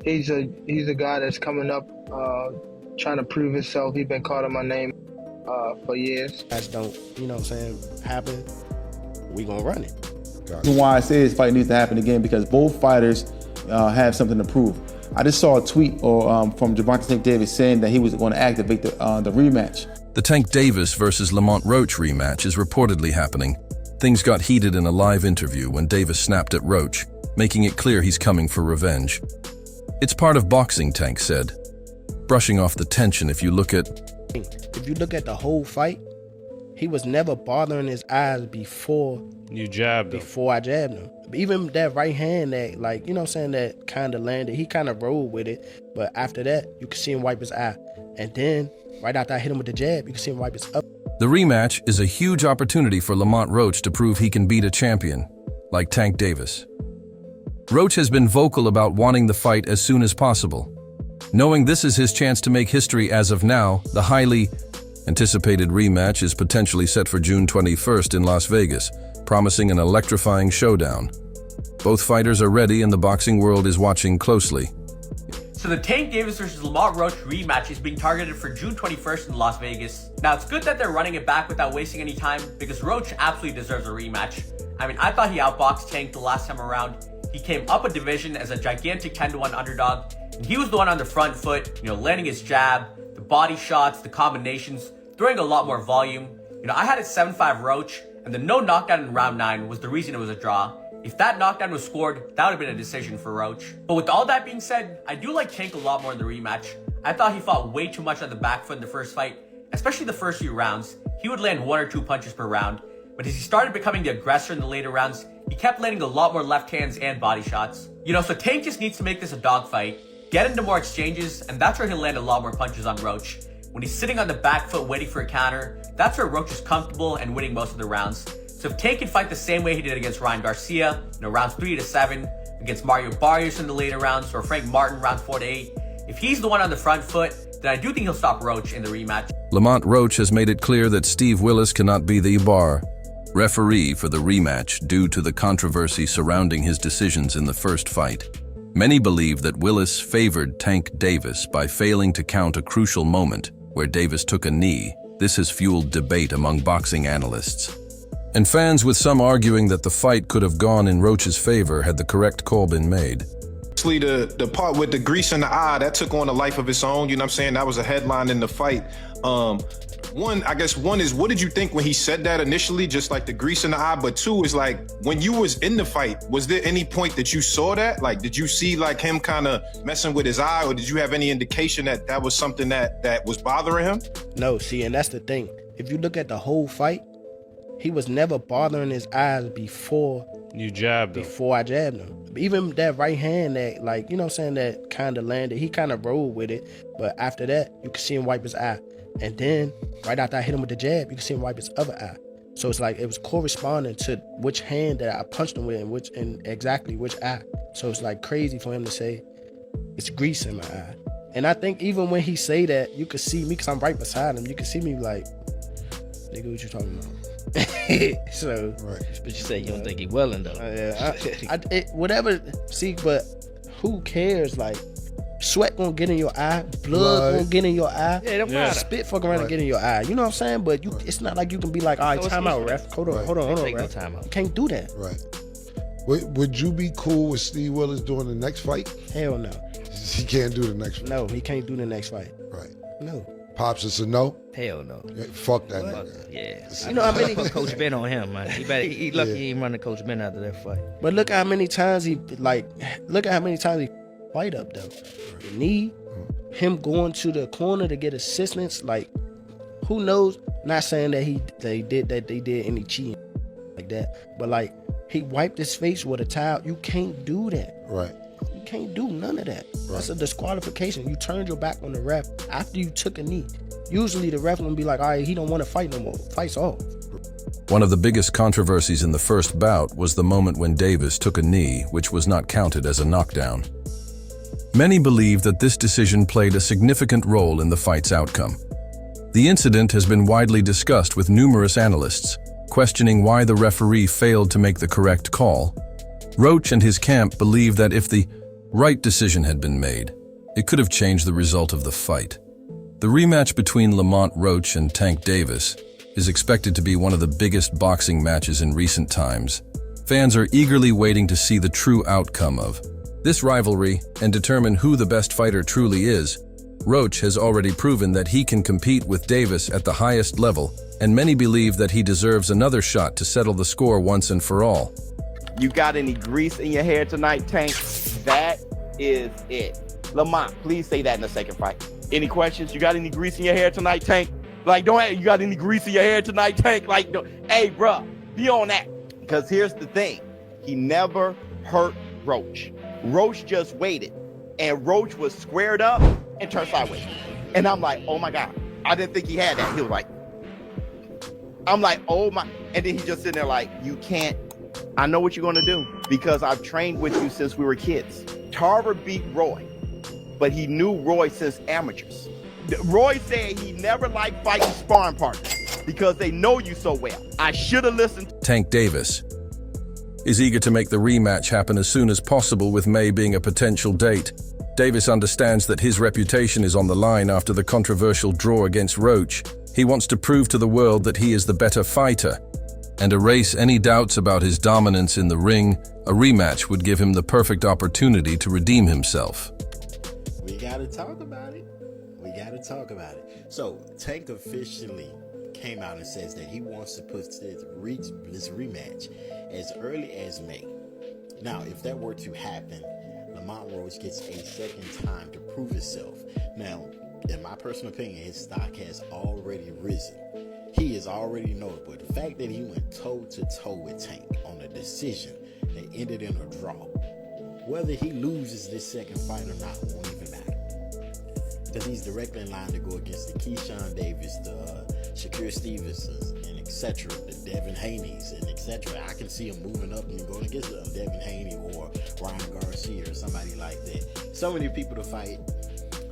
He's a guy that's coming up, trying to prove himself. He's been calling my name for years. Guys don't, what I'm saying, happen, we gonna run it. The reason why I say this fight needs to happen again because both fighters have something to prove. I just saw a tweet from Gervonta Tank Davis saying that he was going to activate the rematch. The Tank Davis versus Lamont Roach rematch is reportedly happening. Things got heated in a live interview when Davis snapped at Roach, making it clear he's coming for revenge. It's part of boxing, Tank said, brushing off the tension. If you look at the whole fight, he was never bothering his eyes before you jabbed him. Before I jabbed him. Even that right hand that, that kind of landed, he kind of rolled with it. But after that, you could see him wipe his eye. And then, right after I hit him with the jab, you could see him wipe his up. The rematch is a huge opportunity for Lamont Roach to prove he can beat a champion, like Tank Davis. Roach has been vocal about wanting the fight as soon as possible. Knowing this is his chance to make history as of now, the highly anticipated rematch is potentially set for June 21st in Las Vegas, promising an electrifying showdown. Both fighters are ready and the boxing world is watching closely. So the Tank Davis versus Lamont Roach rematch is being targeted for June 21st in Las Vegas. Now it's good that they're running it back without wasting any time because Roach absolutely deserves a rematch. I mean, I thought he outboxed Tank the last time around. He came up a division as a gigantic 10-1 underdog, and he was the one on the front foot, landing his jab, the body shots, the combinations, throwing a lot more volume. I had it 7-5 Roach, and the no knockdown in round 9 was the reason it was a draw. If that knockdown was scored, that would have been a decision for Roach. But with all that being said, I do like Tank a lot more in the rematch. I thought he fought way too much on the back foot in the first fight, especially the first few rounds. He would land 1 or 2 punches per round. But as he started becoming the aggressor in the later rounds, he kept landing a lot more left hands and body shots. So Tank just needs to make this a dogfight, get into more exchanges, and that's where he'll land a lot more punches on Roach. When he's sitting on the back foot waiting for a counter, that's where Roach is comfortable and winning most of the rounds. So if Tank can fight the same way he did against Ryan Garcia, rounds 3 to 7, against Mario Barrios in the later rounds, or Frank Martin rounds 4 to 8, if he's the one on the front foot, then I do think he'll stop Roach in the rematch. Lamont Roach has made it clear that Steve Willis cannot be the referee for the rematch due to the controversy surrounding his decisions in the first fight. Many believe that Willis favored Tank Davis by failing to count a crucial moment where Davis took a knee. This has fueled debate among boxing analysts and fans, with some arguing that the fight could have gone in Roach's favor had the correct call been made. The part with the grease in the eye, that took on a life of its own, that was a headline in the fight. One is, what did you think when he said that initially, just like the grease in the eye? But two is like, when you was in the fight, was there any point that you saw that? Like, did you see like him kind of messing with his eye, or did you have any indication that that was something that was bothering him? No, see, and that's the thing. If you look at the whole fight, he was never bothering his eyes before you jabbed him. Before I jabbed him. Even that right hand that, that kind of landed, he kind of rolled with it. But after that, you could see him wipe his eye. And then, right after I hit him with the jab, you could see him wipe his other eye. So it's like it was corresponding to which hand that I punched him with and exactly which eye. So it's like crazy for him to say, it's grease in my eye. And I think even when he say that, you could see me, because I'm right beside him, you could see me like, nigga, what you talking about? So, right. But you say you don't think he willing though. Whatever. See, but who cares? Like, sweat gonna get in your eye, blood gonna get in your eye. Yeah, it don't matter. Spit fucking around and get in your eye. You know what I'm saying? But it's not like you can be like, all right, time out, ref. Hold on, ref. No you can't do that. Right. Would you be cool with Steve Willis doing the next fight? Hell no. He can't do the next fight. No, he can't do the next fight. Right. No. Pops, it's a no? Hell no. Yeah, fuck that nigga. Yeah. You know how many put Coach Ben on him, man. He lucky he ain't running Coach Ben after that fight. But look how many times he fight up though. The knee, him going to the corner to get assistance, like who knows? Not saying that they did any cheating like that, but like he wiped his face with a towel. You can't do that. Right. You can't do none of that. Right. That's a disqualification. You turned your back on the ref after you took a knee. Usually the ref gonna be like, all right, he don't want to fight no more. Fight's off. One of the biggest controversies in the first bout was the moment when Davis took a knee, which was not counted as a knockdown. Many believe that this decision played a significant role in the fight's outcome. The incident has been widely discussed with numerous analysts, questioning why the referee failed to make the correct call. Roach and his camp believe that if the right decision had been made. It could have changed the result of the fight. The rematch between Lamont Roach and Tank Davis is expected to be one of the biggest boxing matches in recent times. Fans are eagerly waiting to see the true outcome of this rivalry and determine who the best fighter truly is. Roach has already proven that he can compete with Davis at the highest level, and many believe that he deserves another shot to settle the score once and for all. You got any grease in your hair tonight, Tank? That is it. Lamont, please say that in the second fight. Any questions? You got any grease in your hair tonight, Tank? Like, you got any grease in your hair tonight, Tank? Like, hey, bruh, be on that. Because here's the thing. He never hurt Roach. Roach just waited. And Roach was squared up and turned sideways. And I'm like, oh my God. I didn't think he had that. He was like, I'm like, oh my. And then he just sitting there like, you can't. I know what you're going to do because I've trained with you since we were kids. Tarver beat Roy, but he knew Roy since amateurs. Roy said he never liked fighting sparring partners because they know you so well. I should have listened. Tank Davis is eager to make the rematch happen as soon as possible, with May being a potential date. Davis understands that his reputation is on the line after the controversial draw against Roach. He wants to prove to the world that he is the better fighter and erase any doubts about his dominance in the ring. A rematch would give him the perfect opportunity to redeem himself. We gotta talk about it. So, Tank officially came out and says that he wants to put this rematch as early as May. Now, if that were to happen, Lamont Roach gets a second time to prove himself. Now, in my personal opinion, his stock has already risen. He is already notable. The fact that he went toe-to-toe with Tank on a decision that ended in a draw, whether he loses this second fight or not won't even matter. Because he's directly in line to go against the Keyshawn Davis, the Shakur Stevensons, and etc., the Devin Haney's, and etc. I can see him moving up and going against Devin Haney or Ryan Garcia or somebody like that. So many people to fight.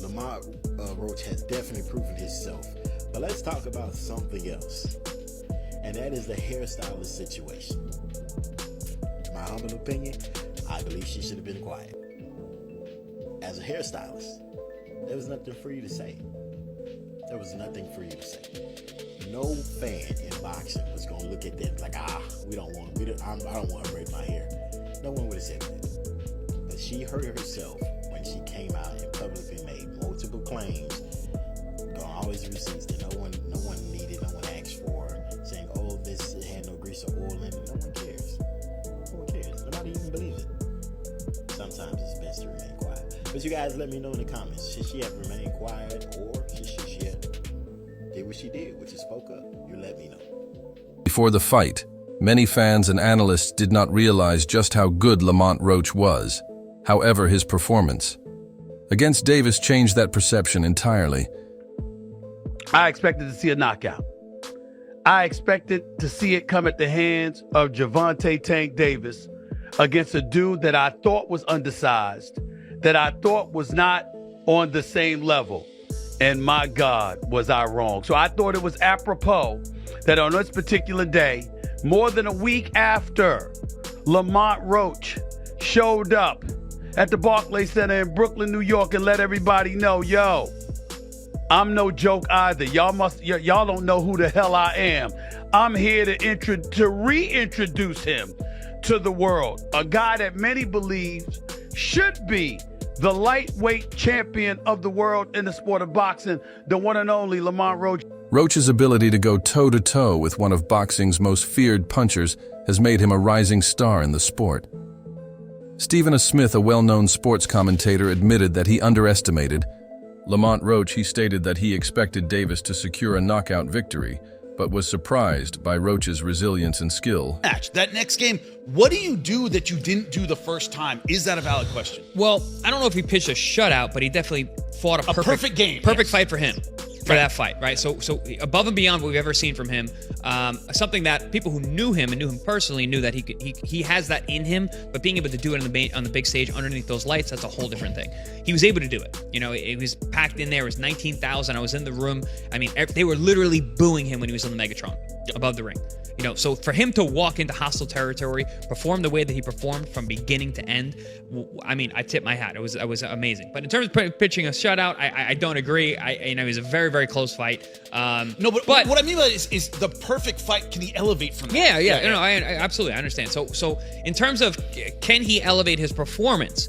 Lamont Roach has definitely proven himself. But let's talk about something else, and that is the hairstylist situation. In my humble opinion, I believe she should have been quiet. As a hairstylist, there was nothing for you to say. No fan in boxing was gonna look at them like, I don't want to braid my hair. No one would have said that. But she hurt herself when she came out and publicly made multiple claims. Got all his receipts that no one needed, no one asked for, saying, oh, this had no grease or oil in it. No one cares. Nobody even believes it. Sometimes it's best to remain quiet. But you guys let me know in the comments. Should she have remained quiet, or should she have did what she did, which is spoke up? You let me know. Before the fight, many fans and analysts did not realize just how good Lamont Roach was. However, his performance against Davis changed that perception entirely. I expected to see a knockout. I expected to see it come at the hands of Gervonta Tank Davis against a dude that I thought was undersized, that I thought was not on the same level. And my God, was I wrong. So I thought it was apropos that on this particular day, more than a week after Lamont Roach showed up at the Barclays Center in Brooklyn, New York, and let everybody know, yo, I'm no joke either. Y'all don't know who the hell I am. I'm here to reintroduce him to the world. A guy that many believe should be the lightweight champion of the world in the sport of boxing, the one and only Lamont Roach. Roach's ability to go toe-to-toe with one of boxing's most feared punchers has made him a rising star in the sport. Stephen A. Smith, a well-known sports commentator, admitted that he underestimated Lamont Roach. He stated that he expected Davis to secure a knockout victory, but was surprised by Roach's resilience and skill. That next game, what do you do that you didn't do the first time? Is that a valid question? Well, I don't know if he pitched a shutout, but he definitely fought a perfect game. Perfect fight for him. For that fight, right? So above and beyond what we've ever seen from him, something that people who knew him and knew him personally knew that he has that in him, but being able to do it on the big stage underneath those lights, that's a whole different thing. He was able to do it. You know, it was packed in there. It was 19,000. I was in the room. I mean, they were literally booing him when he was on the Megatron above the ring. So for him to walk into hostile territory, perform the way that he performed from beginning to end, I mean, I tip my hat. It was amazing. But in terms of pitching a shutout, I don't agree. It was a very, very close fight. No, but what I mean by it is the perfect fight. Can he elevate from that? Yeah. No, I absolutely understand. So in terms of can he elevate his performance?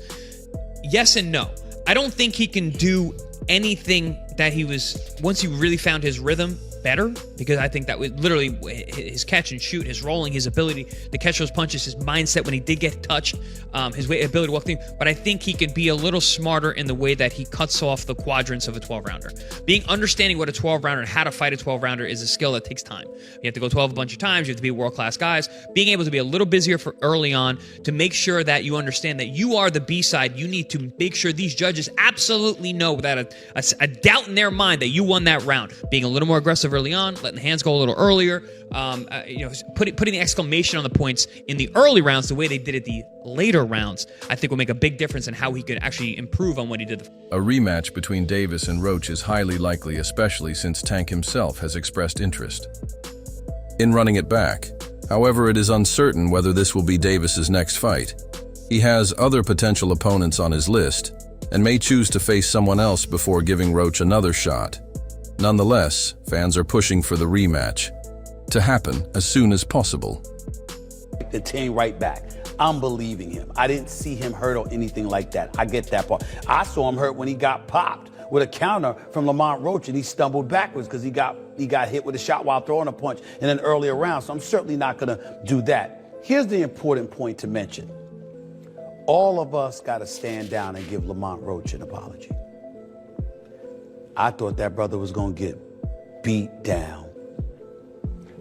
Yes and no. I don't think he can do anything that he was, once he really found his rhythm, better, because I think that was literally his catch and shoot, his rolling, his ability to catch those punches, his mindset when he did get touched, his ability to walk through. But I think he could be a little smarter in the way that he cuts off the quadrants of a 12-rounder. Understanding what a 12-rounder and how to fight a 12-rounder is a skill that takes time. You have to go 12 a bunch of times. You have to be world-class guys. Being able to be a little busier for early on to make sure that you understand that you are the B-side. You need to make sure these judges absolutely know without a doubt in their mind that you won that round. Being a little more aggressive early on, letting the hands go a little earlier, putting the exclamation on the points in the early rounds the way they did it the later rounds, I think will make a big difference in how he could actually improve on what he did. A rematch between Davis and Roach is highly likely, especially since Tank himself has expressed interest in running it back. However, it is uncertain whether this will be Davis's next fight. He has other potential opponents on his list and may choose to face someone else before giving Roach another shot. Nonetheless, fans are pushing for the rematch to happen as soon as possible. The team right back. I'm believing him. I didn't see him hurt or anything like that. I get that part. I saw him hurt when he got popped with a counter from Lamont Roach and he stumbled backwards because he got hit with a shot while throwing a punch in an earlier round. So I'm certainly not going to do that. Here's the important point to mention. All of us got to stand down and give Lamont Roach an apology. I thought that brother was going to get beat down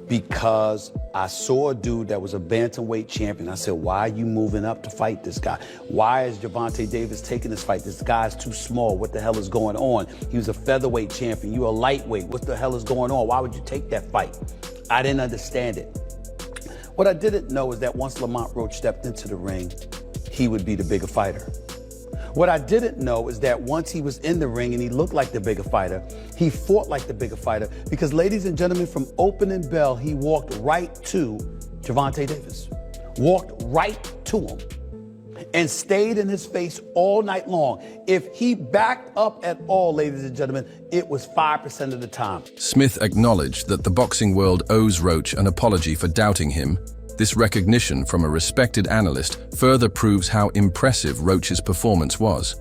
because I saw a dude that was a bantamweight champion. I said, why are you moving up to fight this guy? Why is Gervonta Davis taking this fight? This guy's too small. What the hell is going on? He was a featherweight champion. You're a lightweight. What the hell is going on? Why would you take that fight? I didn't understand it. What I didn't know is that once Lamont Roach stepped into the ring, he would be the bigger fighter. What I didn't know is that once he was in the ring and he looked like the bigger fighter, he fought like the bigger fighter because, ladies and gentlemen, from opening bell, he walked right to Gervonta Davis. Walked right to him and stayed in his face all night long. If he backed up at all, ladies and gentlemen, it was 5% of the time. Smith acknowledged that the boxing world owes Roach an apology for doubting him. This recognition from a respected analyst further proves how impressive Roach's performance was.